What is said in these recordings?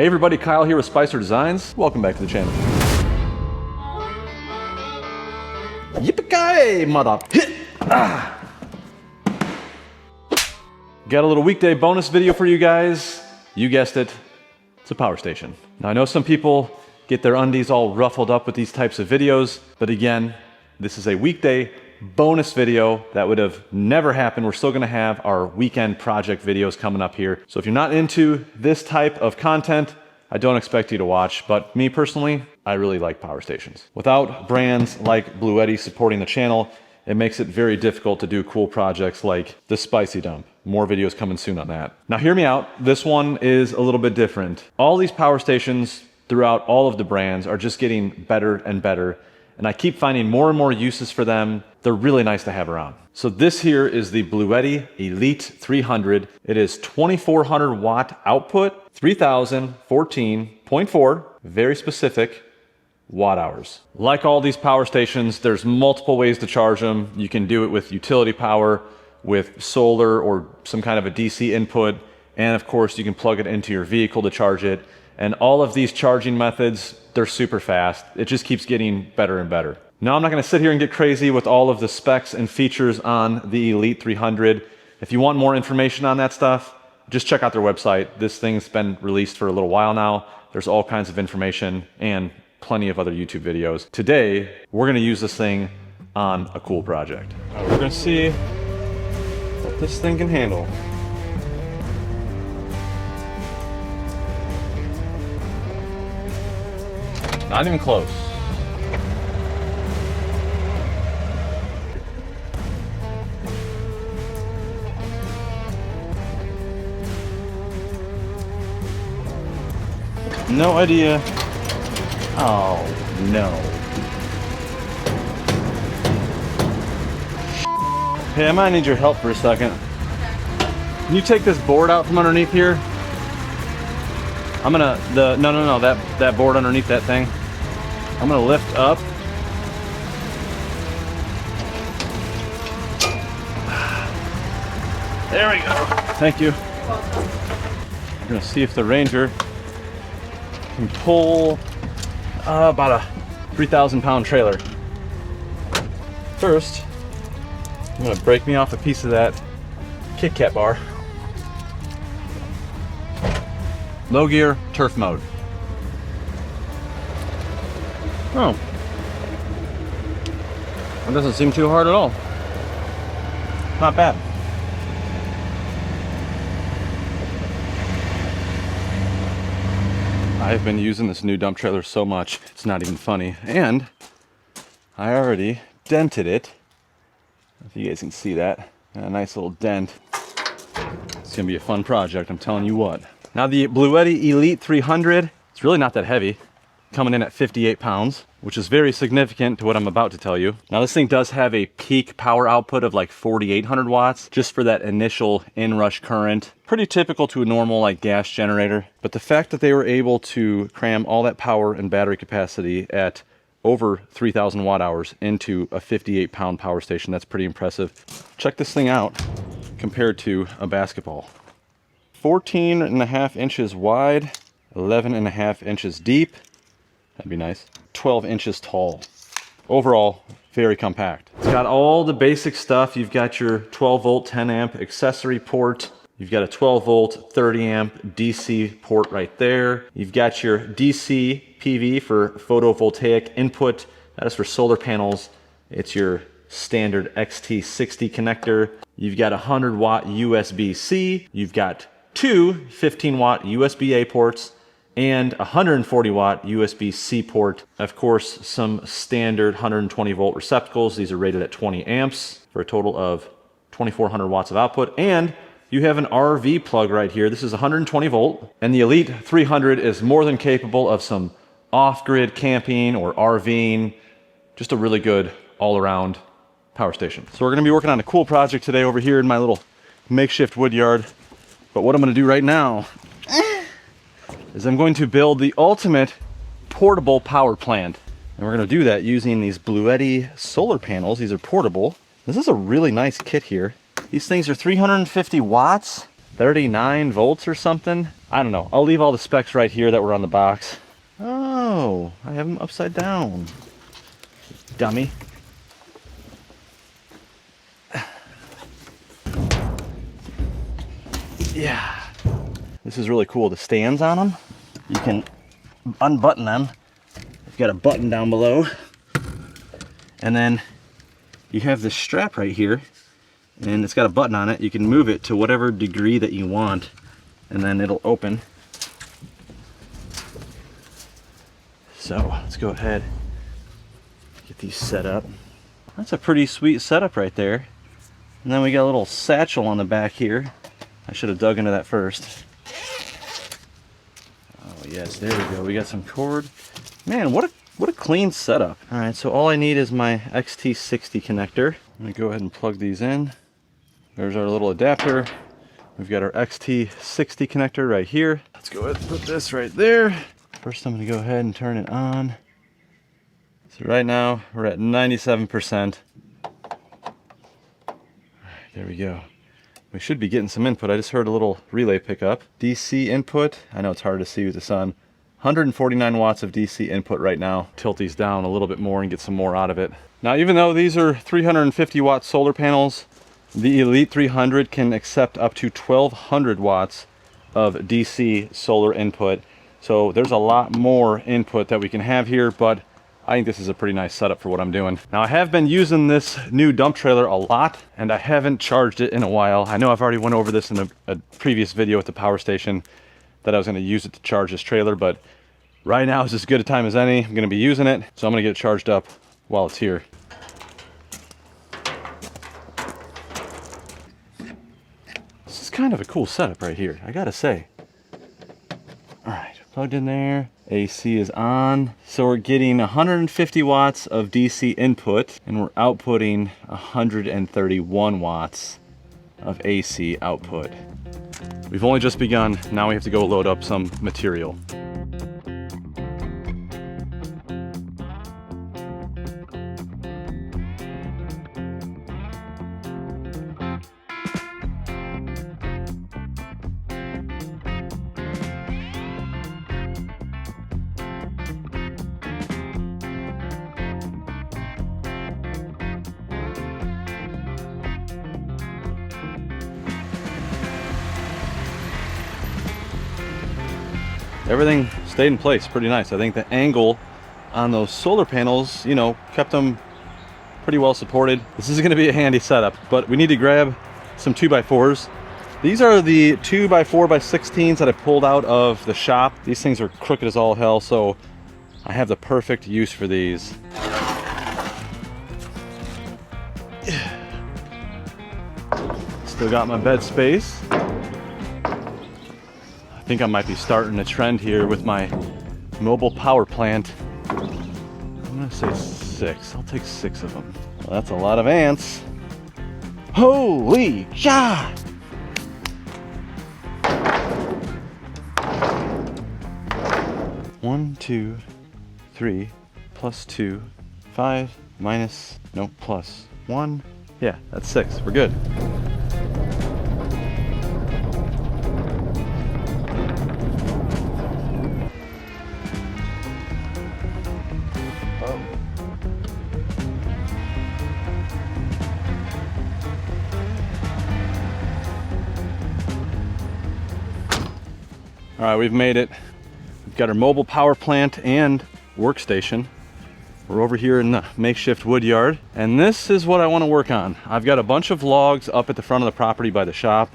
Hey everybody, Kyle here with Spicer Designs. Welcome back to the channel. Yippee-ki-yay, mother. Got a little weekday bonus video for you guys. You guessed it, it's a power station. Now I know some people get their undies all ruffled up with these types of videos, but again, this is a weekday bonus video that would have never happened. We're still gonna have our weekend project videos coming up here. So if you're not into this type of content, I don't expect you to watch, but me personally, I really like power stations. Without brands like Bluetti supporting the channel, it makes it very difficult to do cool projects like the Spicy Dump. More videos coming soon on that. Now hear me out, this one is a little bit different. All these power stations throughout all of the brands are just getting better and better, and I keep finding more and more uses for them. They're really nice to have around. So this here is the Bluetti Elite 300. It is 2400 watt output, 3014.4, very specific watt hours. Like all these power stations, there's multiple ways to charge them. You can do it with utility power, with solar or some kind of a DC input, and of course you can plug it into your vehicle to charge it. And all of these charging methods, they're super fast. It just keeps getting better and better. Now I'm not gonna sit here and get crazy with all of the specs and features on the Elite 300. If you want more information on that stuff, just check out their website. This thing's been released for a little while now. There's all kinds of information and plenty of other YouTube videos. Today, we're gonna use this thing on a cool project. We're gonna see what this thing can handle. Not even close. No idea. Oh, no. Hey, I might need your help for a second. Can you take this board out from underneath here? I'm gonna, no, that board underneath that thing. I'm gonna lift up. There we go. Thank you. I'm gonna see if the Ranger can pull about a 3,000 pound trailer. First, I'm gonna break me off a piece of that Kit Kat bar. Low gear, turf mode. Oh. That doesn't seem too hard at all. Not bad. I've been using this new dump trailer so much, it's not even funny. And I already dented it. If you guys can see that. A nice little dent. It's gonna be a fun project, I'm telling you what. Now the Bluetti Elite 300, it's really not that heavy, coming in at 58 pounds, which is very significant to what I'm about to tell you. Now this thing does have a peak power output of like 4,800 watts, just for that initial inrush current. Pretty typical to a normal like gas generator, but the fact that they were able to cram all that power and battery capacity at over 3,000 watt hours into a 58 pound power station, that's pretty impressive. Check this thing out compared to a basketball. 14.5 inches wide, 11.5 inches deep. That'd be nice. 12 inches tall. Overall, very compact. It's got all the basic stuff. You've got your 12 volt, 10 amp accessory port. You've got a 12 volt, 30 amp DC port right there. You've got your DC PV for photovoltaic input. That is for solar panels. It's your standard XT60 connector. You've got a 100 watt USB-C. You've got two 15 watt USB-A ports and a 140 watt USB-C port. Of course, some standard 120 volt receptacles. These are rated at 20 amps for a total of 2,400 watts of output. And you have an RV plug right here. This is 120 volt. And the Elite 300 is more than capable of some off-grid camping or RVing. Just a really good all-around power station. So we're gonna be working on a cool project today over here in my little makeshift wood yard. But what I'm gonna do right now is I'm going to build the ultimate portable power plant. And we're gonna do that using these Bluetti solar panels. These are portable. This is a really nice kit here. These things are 350 watts 39 volts or something. I don't know. I'll leave all the specs right here that were on the box. Oh, I have them upside down. Dummy. Yeah. This is really cool. The stands on them, you can unbutton them. You've got a button down below. And then you have this strap right here, and it's got a button on it. You can move it to whatever degree that you want, and then it'll open. So let's go ahead, get these set up. That's a pretty sweet setup right there. And then we got a little satchel on the back here. I should have dug into that first. Oh yes, there we go. We got some cord. Man, what a clean setup. All right, so all I need is my XT60 connector. I'm gonna go ahead and plug these in. There's our little adapter. We've got our XT60 connector right here. Let's go ahead and put this right there. First, I'm gonna go ahead and turn it on. So right now, we're at 97%. All right, there we go. We should be getting some input. I just heard a little relay pickup. DC input, I know it's hard to see with the sun. 149 watts of DC input right now. Tilt these down a little bit more and get some more out of it. Now, even though these are 350 watt solar panels, the Elite 300 can accept up to 1200 watts of DC solar input. So there's a lot more input that we can have here, but I think this is a pretty nice setup for what I'm doing. Now, I have been using this new dump trailer a lot, and I haven't charged it in a while. I know I've already went over this in a previous video at the power station, that I was going to use it to charge this trailer, but right now is as good a time as any. I'm going to be using it, so I'm going to get it charged up while it's here. This is kind of a cool setup right here, I gotta say. All right, plugged in there. AC is on. So we're getting 150 watts of DC input, and we're outputting 131 watts of AC output. We've only just begun. Now we have to go load up some material. Everything stayed in place pretty nice. I think the angle on those solar panels, you know, kept them pretty well supported. This is going to be a handy setup, but we need to grab some 2x4s. These are the 2x4x16s that I pulled out of the shop. These things are crooked as all hell, so I have the perfect use for these. Still got my bed space. I think I might be starting a trend here with my mobile power plant. I'm gonna say 6. I'll take 6 of them. Well, that's a lot of ants. Holy shot! One, 2, 3, plus 2, 5, minus, no, plus 1. Yeah, that's 6. We're good. All right, we've made it. We've got our mobile power plant and workstation. We're over here in the makeshift wood yard, and this is what I want to work on. I've got a bunch of logs up at the front of the property by the shop.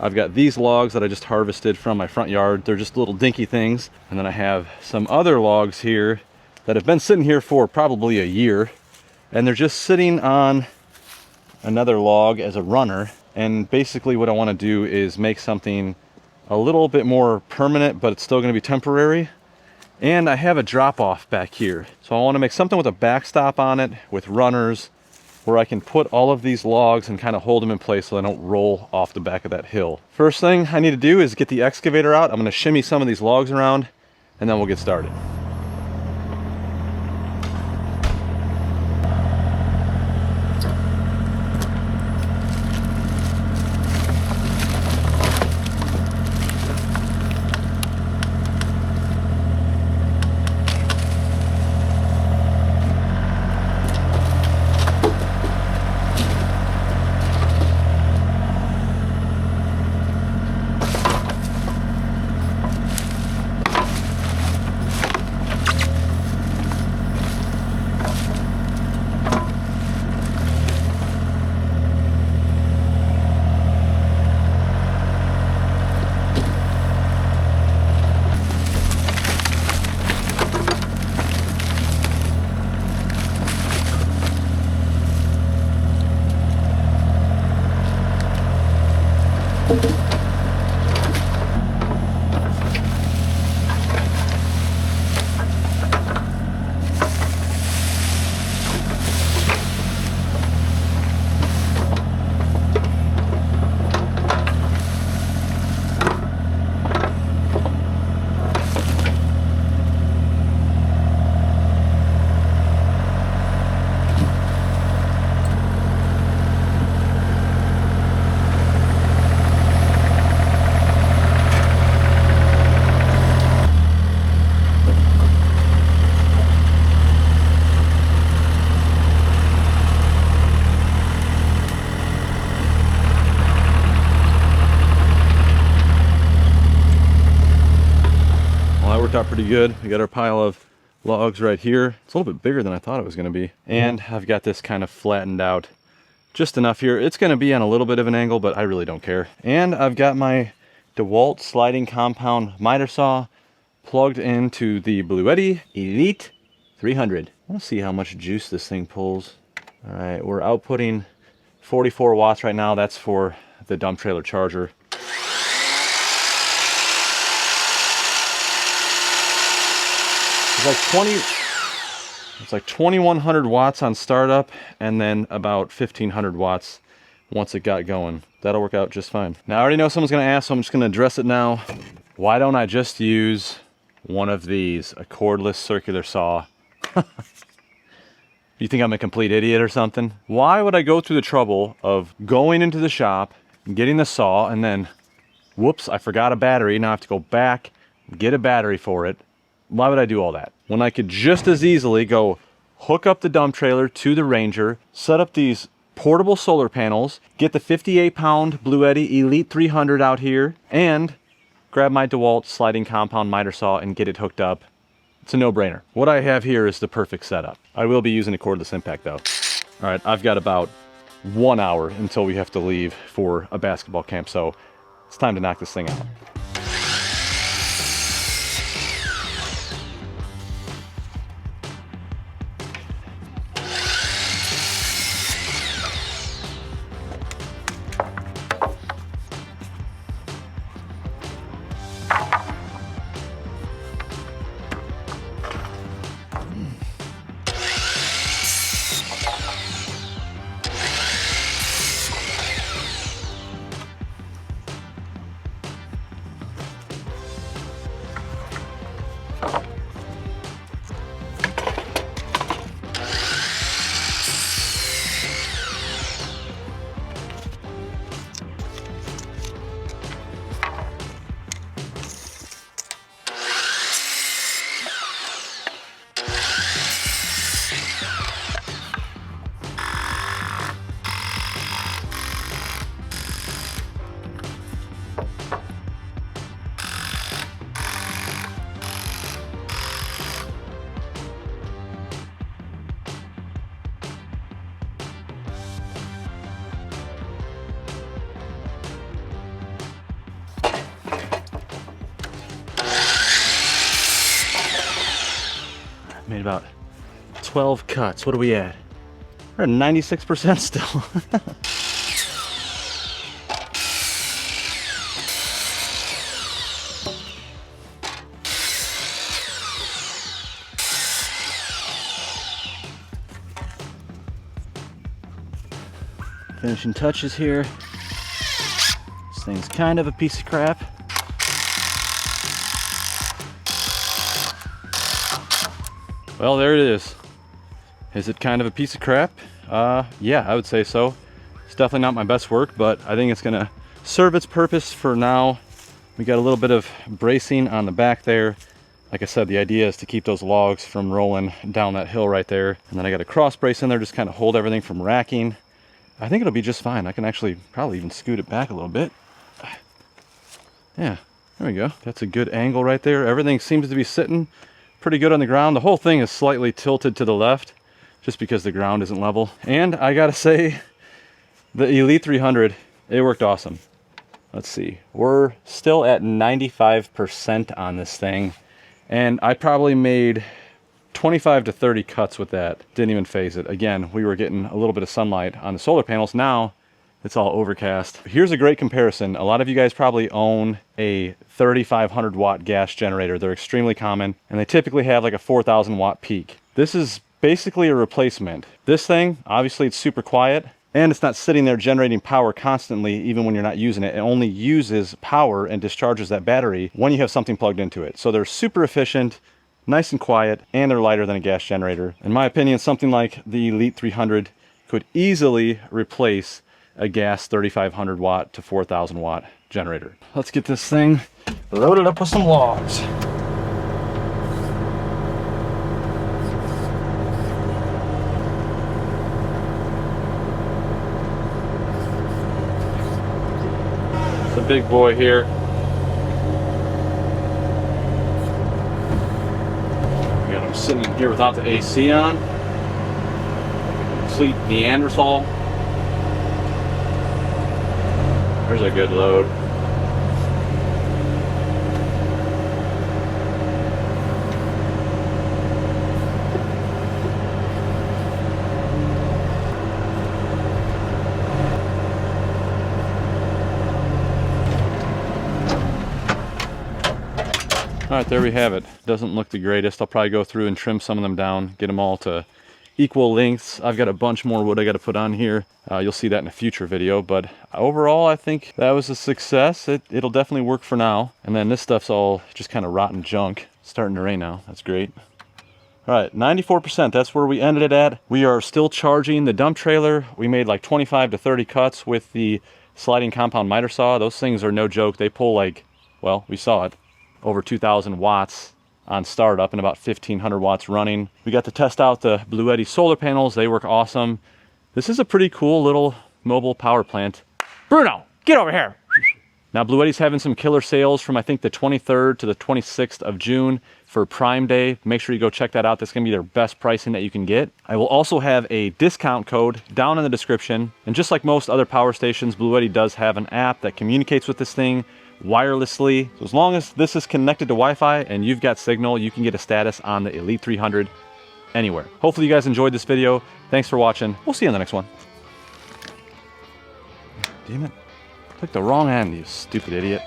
I've got these logs that I just harvested from my front yard. They're just little dinky things. And then I have some other logs here that have been sitting here for probably a year, and they're just sitting on another log as a runner. And basically what I want to do is make something a little bit more permanent, but it's still going to be temporary. And I have a drop off back here, so I want to make something with a backstop on it with runners where I can put all of these logs and kind of hold them in place so they don't roll off the back of that hill. First thing I need to do is get the excavator out. I'm going to shimmy some of these logs around, and then we'll get started. out pretty good. We got our pile of logs right here. It's a little bit bigger than I thought it was going to be. And I've got this kind of flattened out just enough here. It's going to be on a little bit of an angle, but I really don't care. And I've got my DeWalt sliding compound miter saw plugged into the Bluetti Elite 300. I want to see how much juice this thing pulls. All right, we're outputting 44 watts right now. That's for the dump trailer charger. It's like 2100 watts on startup, and then about 1500 watts once it got going. That'll work out just fine. Now I already know someone's gonna ask, so I'm just gonna address it now. Why don't I just use one of these, a cordless circular saw? You think I'm a complete idiot or something? Why would I go through the trouble of going into the shop, getting the saw, and then, whoops, I forgot a battery. Now I have to go back, get a battery for it. Why would I do all that? When I could just as easily go hook up the dump trailer to the Ranger, set up these portable solar panels, get the 58-pound Bluetti Elite 300 out here, and grab my DeWalt sliding compound miter saw and get it hooked up. It's a no-brainer. What I have here is the perfect setup. I will be using a cordless impact though. All right, I've got about 1 hour until we have to leave for a basketball camp, so it's time to knock this thing out. Made about 12 cuts. What are we at? We're at 96% still. Finishing touches here. This thing's kind of a piece of crap. Well, there it is. Is it kind of a piece of crap? Yeah, I would say so. It's definitely not my best work, but I think it's gonna serve its purpose for now. We got a little bit of bracing on the back there. Like I said, the idea is to keep those logs from rolling down that hill right there. And then I got a cross brace in there, just kind of hold everything from racking. I think it'll be just fine. I can actually probably even scoot it back a little bit. Yeah, there we go. That's a good angle right there. Everything seems to be sitting pretty good on the ground. The whole thing is slightly tilted to the left just because the ground isn't level. And I gotta say, the Elite 300, it worked awesome. Let's see, we're still at 95% on this thing, and I probably made 25 to 30 cuts with that. Didn't even phase it. Again, we were getting a little bit of sunlight on the solar panels. Now it's all overcast. Here's a great comparison. A lot of you guys probably own a 3,500 watt gas generator. They're extremely common, and they typically have like a 4,000 watt peak. This is basically a replacement. This thing, obviously it's super quiet, and it's not sitting there generating power constantly even when you're not using it. It only uses power and discharges that battery when you have something plugged into it. So they're super efficient, nice and quiet, and they're lighter than a gas generator. In my opinion, something like the Elite 300 could easily replace a gas 3,500 watt to 4,000 watt generator. Let's get this thing loaded up with some logs. It's a big boy here. here without the AC on. Complete Neanderthal. There's a good load. All right, there we have it. Doesn't look the greatest. I'll probably go through and trim some of them down, get them all to equal lengths. I've got a bunch more wood I got to put on here. You'll see that in a future video, but overall I think that was a success. It'll definitely work for now. And then this stuff's all just kind of rotten junk. It's starting to rain now. That's great. All right, 94%, that's where we ended it at. We are still charging the dump trailer. We made like 25 to 30 cuts with the sliding compound miter saw. Those things are no joke. They pull like, well, we saw it, over 2,000 watts on startup and about 1,500 watts running. We got to test out the Bluetti solar panels. They work awesome. This is a pretty cool little mobile power plant. Bruno, get over here. Now Bluetti's having some killer sales from I think the 23rd to the 26th of June for Prime Day. Make sure you go check that out. That's gonna be their best pricing that you can get. I will also have a discount code down in the description. And just like most other power stations, Bluetti does have an app that communicates with this thing wirelessly. So as long as this is connected to Wi-Fi and you've got signal, you can get a status on the Elite 300 anywhere. Hopefully you guys enjoyed this video. Thanks for watching. We'll see you in the next one. Damn it. Click the wrong end, you stupid idiot.